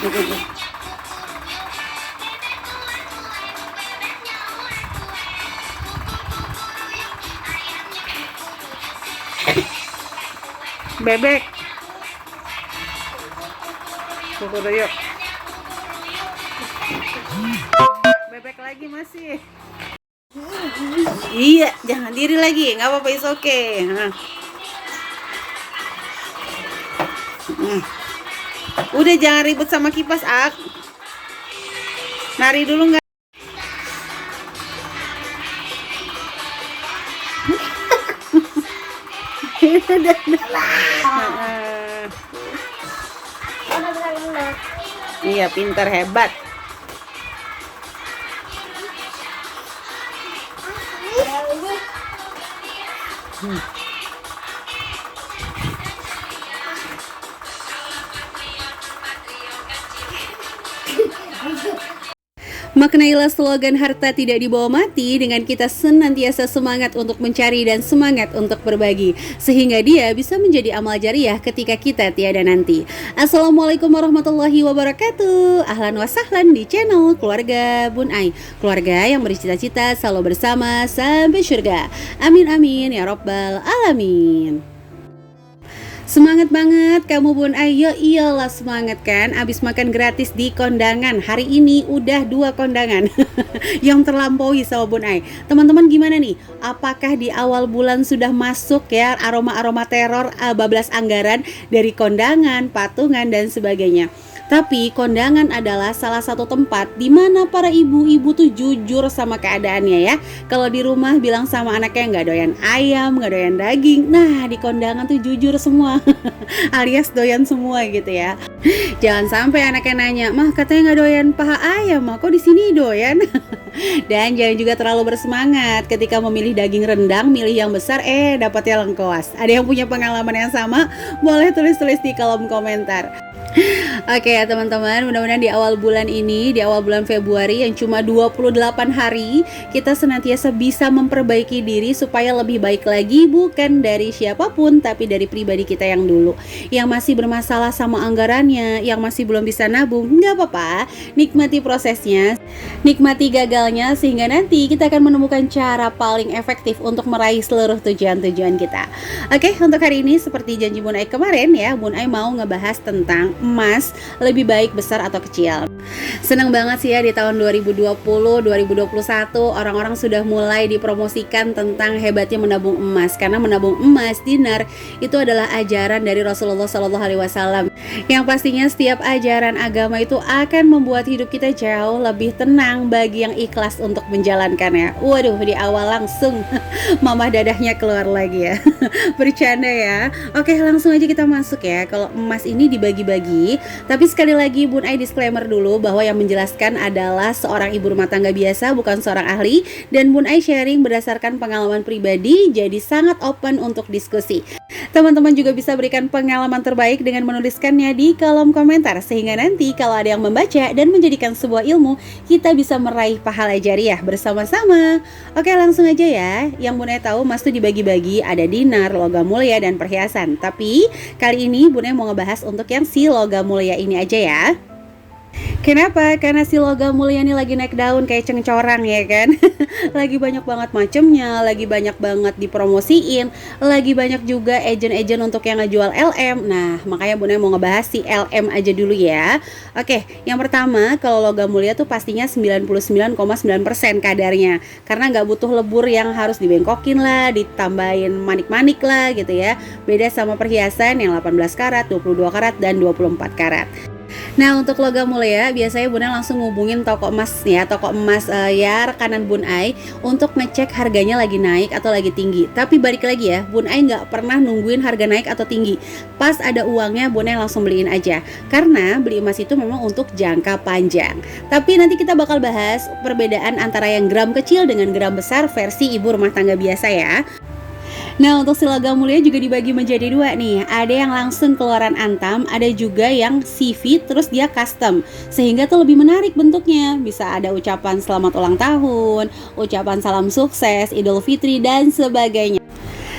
Bebek. Kukur yuk. Bebek lagi masih. Iya, jangan diri lagi, nggak apa-apa, is oke. Udah jangan ribut sama kipas, Ak. Nari dulu nggak? Iya, pintar, hebat. Maknailah slogan harta tidak dibawa mati dengan kita senantiasa semangat untuk mencari dan semangat untuk berbagi, sehingga dia bisa menjadi amal jariah ketika kita tiada nanti. Assalamualaikum warahmatullahi wabarakatuh. Ahlan wa sahlan di channel Keluarga Bun Ai, keluarga yang bercita-cita selalu bersama sampai surga. Amin amin ya robbal alamin. Semangat banget kamu Bun Ai. Ya iyalah semangat kan. Abis makan gratis di kondangan. Hari ini udah 2 kondangan yang terlampaui sama Bun Ai. Teman-teman gimana nih? Apakah di awal bulan sudah masuk ya aroma-aroma teror, bablas anggaran dari kondangan, patungan dan sebagainya? Tapi kondangan adalah salah satu tempat di mana para ibu-ibu tuh jujur sama keadaannya ya. Kalau di rumah bilang sama anaknya nggak doyan ayam, nggak doyan daging. Nah di kondangan tuh jujur semua, alias doyan semua gitu ya. Jangan sampai anaknya nanya, mah katanya nggak doyan paha ayam, mah kok di sini doyan? Dan jangan juga terlalu bersemangat ketika memilih daging rendang, milih yang besar, dapatnya lengkoas. Ada yang punya pengalaman yang sama? Boleh tulis-tulis di kolom komentar. Oke ya teman-teman, mudah-mudahan di awal bulan ini, di awal bulan Februari yang cuma 28 hari, kita senantiasa bisa memperbaiki diri supaya lebih baik lagi, bukan dari siapapun tapi dari pribadi kita yang dulu, yang masih bermasalah sama anggarannya, yang masih belum bisa nabung. Nggak apa-apa, nikmati prosesnya, nikmati gagalnya, sehingga nanti kita akan menemukan cara paling efektif untuk meraih seluruh tujuan-tujuan kita. Oke, untuk hari ini seperti janji Bun Ai kemarin ya, Bun Ai mau ngebahas tentang emas lebih baik besar atau kecil. Senang banget sih ya di tahun 2020-2021 orang-orang sudah mulai dipromosikan tentang hebatnya menabung emas, karena menabung emas, dinar, itu adalah ajaran dari Rasulullah SAW, yang pastinya setiap ajaran agama itu akan membuat hidup kita jauh lebih tenang bagi yang ikhlas untuk menjalankannya. Waduh, di awal langsung mamah dadahnya keluar lagi ya. Bercanda ya. Oke, langsung aja kita masuk ya. Kalau emas ini dibagi-bagi, tapi sekali lagi Bun Ai disclaimer dulu bahwa yang menjelaskan adalah seorang ibu rumah tangga biasa, bukan seorang ahli, dan Bun Ai sharing berdasarkan pengalaman pribadi, jadi sangat open untuk diskusi. Teman-teman juga bisa berikan pengalaman terbaik dengan menuliskannya di kolom komentar, sehingga nanti kalau ada yang membaca dan menjadikan sebuah ilmu, kita bisa meraih pahala jariah bersama-sama. Oke, langsung aja ya. Yang Bun Ai tahu emas itu dibagi-bagi, ada dinar, logam mulia, dan perhiasan. Tapi kali ini Bun Ai mau ngebahas untuk yang si logam mulia ini aja ya. Kenapa? Karena si logam mulia ini lagi naik daun kayak cengcorang ya kan. Lagi banyak banget macemnya, lagi banyak banget dipromosiin, lagi banyak juga agent-agent untuk yang ngejual LM. Nah makanya Bun Ai mau ngebahas si LM aja dulu ya. Oke, yang pertama, kalau logam mulia tuh pastinya 99,9% kadarnya, karena nggak butuh lebur yang harus dibengkokin lah, ditambahin manik-manik lah gitu ya. Beda sama perhiasan yang 18 karat, 22 karat, dan 24 karat. Nah untuk logam mulia biasanya Bun Ai langsung ngubungin toko emas ya, toko emas ya rekanan Bun Ai untuk ngecek harganya lagi naik atau lagi tinggi. Tapi balik lagi ya, Bun Ai nggak pernah nungguin harga naik atau tinggi. Pas ada uangnya Bun Ai langsung beliin aja, karena beli emas itu memang untuk jangka panjang. Tapi nanti kita bakal bahas perbedaan antara yang gram kecil dengan gram besar versi ibu rumah tangga biasa ya. Nah untuk si logam mulia juga dibagi menjadi 2 nih. Ada yang langsung keluaran antam, ada juga yang CV terus dia custom, sehingga tuh lebih menarik bentuknya. Bisa ada ucapan selamat ulang tahun, ucapan salam sukses, Idul Fitri dan sebagainya.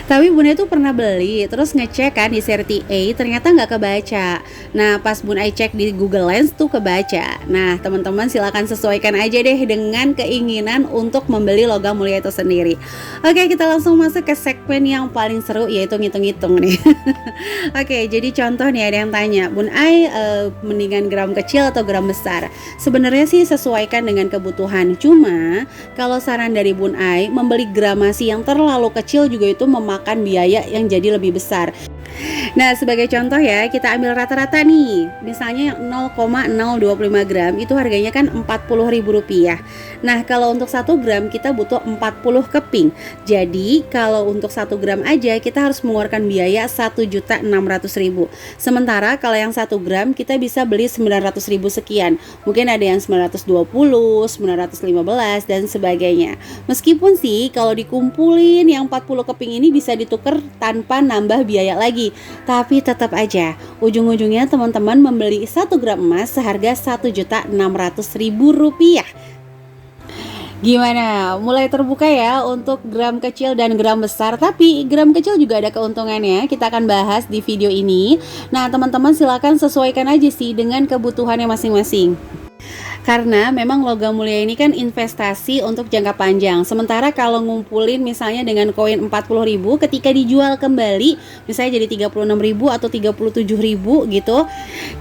Tapi Bun Ai tuh pernah beli, terus ngecek kan di seri A, ternyata nggak kebaca. Nah, pas Bun Ai cek di Google Lens tuh kebaca. Nah, teman-teman silakan sesuaikan aja deh dengan keinginan untuk membeli logam mulia itu sendiri. Oke, kita langsung masuk ke segmen yang paling seru, yaitu ngitung-ngitung nih. Oke, jadi contoh nih ada yang tanya, Bun Ai mendingan gram kecil atau gram besar? Sebenarnya sih sesuaikan dengan kebutuhan. Cuma kalau saran dari Bun Ai, membeli gramasi yang terlalu kecil juga itu memakan biaya yang jadi lebih besar. Nah, sebagai contoh ya, kita ambil rata-rata nih. Misalnya yang 0,025 gram itu harganya kan Rp40.000. Nah, kalau untuk 1 gram kita butuh 40 keping. Jadi, kalau untuk 1 gram aja kita harus mengeluarkan biaya Rp1.600.000. Sementara kalau yang 1 gram kita bisa beli Rp900.000 sekian. Mungkin ada yang 920, 915 dan sebagainya. Meskipun sih kalau dikumpulin yang 40 keping ini bisa ditukar tanpa nambah biaya lagi. Tapi tetap aja ujung-ujungnya teman-teman membeli 1 gram emas seharga Rp1.600.000. Gimana? Mulai terbuka ya untuk gram kecil dan gram besar. Tapi gram kecil juga ada keuntungannya. Kita akan bahas di video ini. Nah, teman-teman silakan sesuaikan aja sih dengan kebutuhannya masing-masing. Karena memang logam mulia ini kan investasi untuk jangka panjang. Sementara kalau ngumpulin misalnya dengan koin 40.000, ketika dijual kembali misalnya jadi 36.000 atau 37.000 gitu.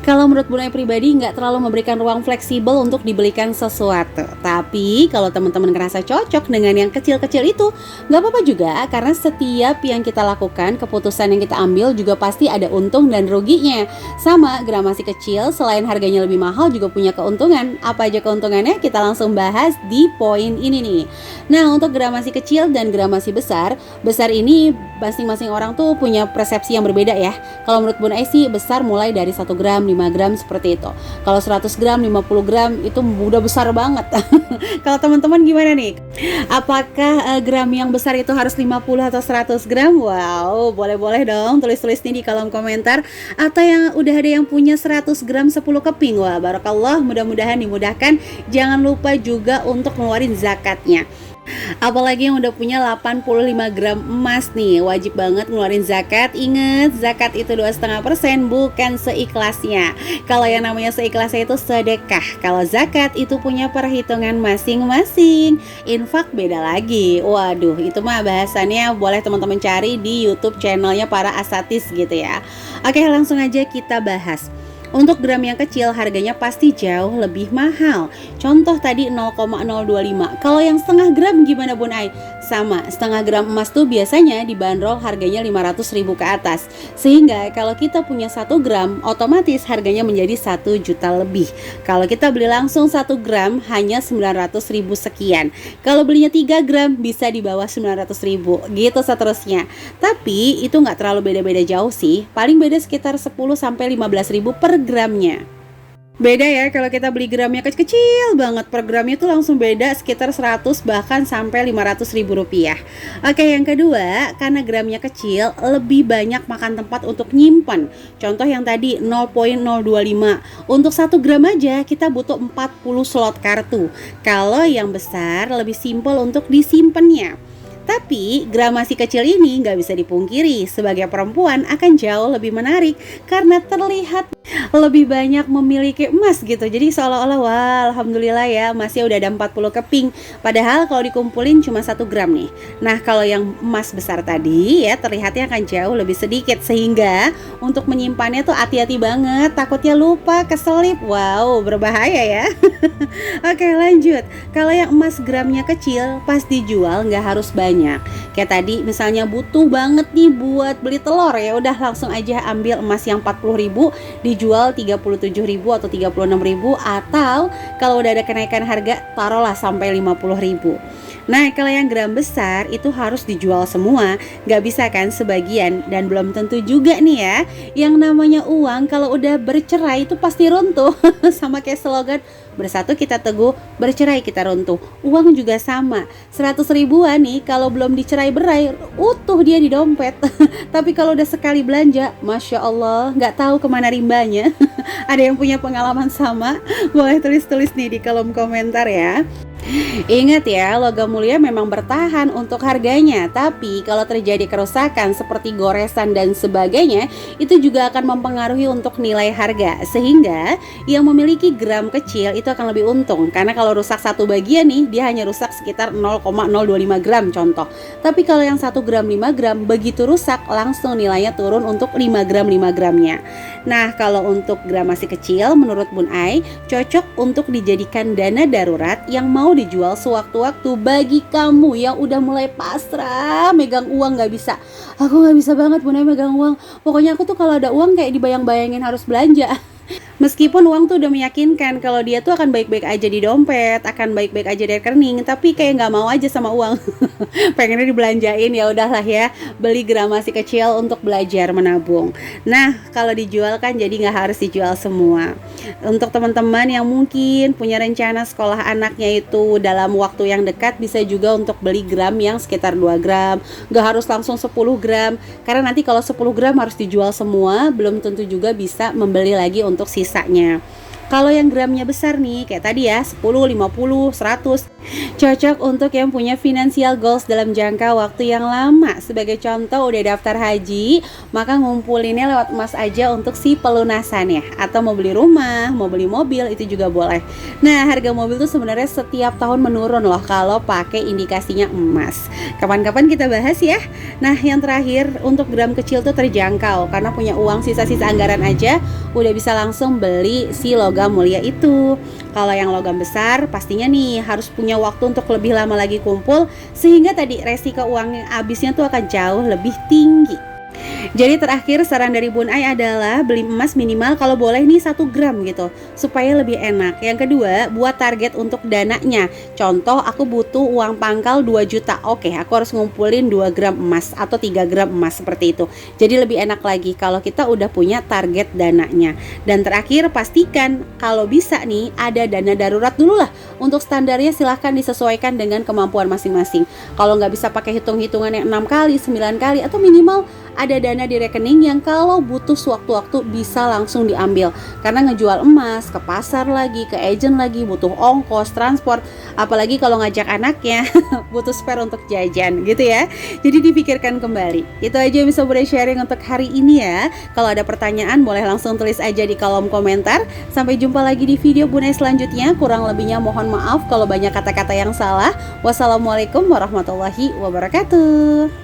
Kalau menurut Bun Ai pribadi nggak terlalu memberikan ruang fleksibel untuk dibelikan sesuatu. Tapi kalau teman-teman ngerasa cocok dengan yang kecil-kecil itu, nggak apa-apa juga. Karena setiap yang kita lakukan, keputusan yang kita ambil juga pasti ada untung dan ruginya. Sama gramasi kecil, selain harganya lebih mahal juga punya keuntungan. Apa aja keuntungannya? Kita langsung bahas di poin ini nih. Nah, untuk gramasi kecil dan gramasi besar ini masing-masing orang tuh punya persepsi yang berbeda ya. Kalau menurut Bun Ai sih besar mulai dari 1 gram, 5 gram seperti itu. Kalau 100 gram, 50 gram itu udah besar banget. Kalau teman-teman gimana nih? Apakah gram yang besar itu harus 50 atau 100 gram? Wow, boleh-boleh dong tulis-tulis nih di kolom komentar. Atau yang udah ada yang punya 100 gram 10 keping. Wah, barakallah, mudah-mudahan dimudahkan. Jangan lupa juga untuk ngeluarin zakatnya. Apalagi yang udah punya 85 gram emas nih, wajib banget ngeluarin zakat. Ingat, zakat itu 2,5%, bukan seikhlasnya. Kalau yang namanya seikhlasnya itu sedekah. Kalau zakat itu punya perhitungan masing-masing. Infak beda lagi. Waduh, itu mah bahasannya boleh teman-teman cari di YouTube channelnya para asatis gitu ya. Oke, langsung aja kita bahas. Untuk gram yang kecil harganya pasti jauh lebih mahal. Contoh tadi 0,025. Kalau yang setengah gram gimana Bun Ai? Sama, setengah gram emas tuh biasanya dibanderol harganya 500.000 ke atas. Sehingga kalau kita punya 1 gram, otomatis harganya menjadi 1 juta lebih. Kalau kita beli langsung 1 gram hanya 900.000 sekian. Kalau belinya 3 gram bisa di bawah 900.000. Gitu seterusnya. Tapi itu nggak terlalu beda-beda jauh sih. Paling beda sekitar 10-15.000 per gramnya. Beda ya kalau kita beli gramnya kecil banget, per gramnya tuh langsung beda sekitar 100 bahkan sampai 500.000 rupiah. Oke, yang kedua, karena gramnya kecil lebih banyak makan tempat untuk nyimpan. Contoh yang tadi 0,025. Untuk 1 gram aja kita butuh 40 slot kartu. Kalau yang besar lebih simpel untuk disimpannya. Tapi gramasi kecil ini nggak bisa dipungkiri, sebagai perempuan akan jauh lebih menarik karena terlihat lebih banyak memiliki emas gitu. Jadi seolah-olah wah alhamdulillah ya emasnya udah ada 40 keping. Padahal kalau dikumpulin cuma 1 gram nih. Nah, kalau yang emas besar tadi ya terlihatnya akan jauh lebih sedikit. Sehingga untuk menyimpannya tuh hati-hati banget, takutnya lupa, keselip. Wow, berbahaya ya. Oke, lanjut. Kalau yang emas gramnya kecil pas dijual nggak harus banyak. Kayak tadi misalnya butuh banget nih buat beli telur, ya udah langsung aja ambil emas yang 40.000 dijual 37.000 atau 36.000, atau kalau udah ada kenaikan harga taruhlah sampai 50.000. Nah, kalau yang gram besar itu harus dijual semua, nggak bisa kan sebagian, dan belum tentu juga nih ya. Yang namanya uang kalau udah bercerai itu pasti runtuh. Sama kayak slogan bersatu kita teguh, bercerai kita runtuh. Uang juga sama, 100 ribuan nih kalau belum dicerai berai utuh dia di dompet. Tapi kalau udah sekali belanja, Masya Allah, nggak tahu kemana rimbanya. Ada yang punya pengalaman sama? Boleh tulis-tulis nih di kolom komentar ya. Ingat ya, logam mulia memang bertahan untuk harganya, tapi kalau terjadi kerusakan seperti goresan dan sebagainya, itu juga akan mempengaruhi untuk nilai harga. Sehingga yang memiliki gram kecil itu akan lebih untung, karena kalau rusak satu bagian nih, dia hanya rusak sekitar 0,025 gram contoh. Tapi kalau yang 1 gram 5 gram, begitu rusak langsung nilainya turun untuk 5 gramnya. Nah, kalau untuk gram masih kecil, menurut Bun Ai, cocok untuk dijadikan dana darurat yang mau dijual sewaktu-waktu bagi kamu yang udah mulai pasrah megang uang nggak bisa. Aku nggak bisa banget Bun Ai megang uang. Pokoknya aku tuh kalau ada uang kayak dibayang-bayangin harus belanja. Meskipun uang tuh udah meyakinkan kalau dia tuh akan baik-baik aja di dompet, akan baik-baik aja di rekening, tapi kayak nggak mau aja sama uang. Pengennya dibelanjain, ya udahlah ya, beli gramasi kecil untuk belajar menabung. Nah, kalau dijual kan jadi nggak harus dijual semua. Untuk teman-teman yang mungkin punya rencana sekolah anaknya itu dalam waktu yang dekat, bisa juga untuk beli gram yang sekitar 2 gram, nggak harus langsung 10 gram, karena nanti kalau 10 gram harus dijual semua, belum tentu juga bisa membeli lagi untuk sisanya. Kalau yang gramnya besar nih, kayak tadi ya, 10, 50, 100, cocok untuk yang punya financial goals dalam jangka waktu yang lama. Sebagai contoh, udah daftar haji, maka ngumpulinnya lewat emas aja untuk si pelunasannya. Atau mau beli rumah, mau beli mobil, itu juga boleh. Nah, harga mobil tuh sebenarnya setiap tahun menurun loh kalau pakai indikasinya emas. Kapan-kapan kita bahas ya. Nah, yang terakhir, untuk gram kecil tuh terjangkau, karena punya uang sisa-sisa anggaran aja, udah bisa langsung beli si logam mulia itu. Kalau yang logam besar pastinya nih harus punya waktu untuk lebih lama lagi kumpul, sehingga tadi resiko uang yang habisnya tuh akan jauh lebih tinggi. Jadi terakhir saran dari Bun Ai adalah beli emas minimal kalau boleh nih 1 gram gitu, supaya lebih enak. Yang kedua, buat target untuk dananya. Contoh, aku butuh uang pangkal 2 juta. Oke, aku harus ngumpulin 2 gram emas atau 3 gram emas seperti itu. Jadi lebih enak lagi kalau kita udah punya target dananya. Dan terakhir, pastikan kalau bisa nih ada dana darurat dulu lah. Untuk standarnya silahkan disesuaikan dengan kemampuan masing-masing. Kalau nggak bisa pakai hitung-hitungan yang 6 kali, 9 kali, atau minimal ada dana di rekening yang kalau butuh sewaktu-waktu bisa langsung diambil. Karena ngejual emas, ke pasar lagi, ke agent lagi, butuh ongkos, transport. Apalagi kalau ngajak anaknya, butuh spare untuk jajan gitu ya. Jadi dipikirkan kembali. Itu aja yang bisa Bunda sharing untuk hari ini ya. Kalau ada pertanyaan boleh langsung tulis aja di kolom komentar. Sampai jumpa lagi di video Bunda selanjutnya. Kurang lebihnya mohon maaf kalau banyak kata-kata yang salah. Wassalamualaikum warahmatullahi wabarakatuh.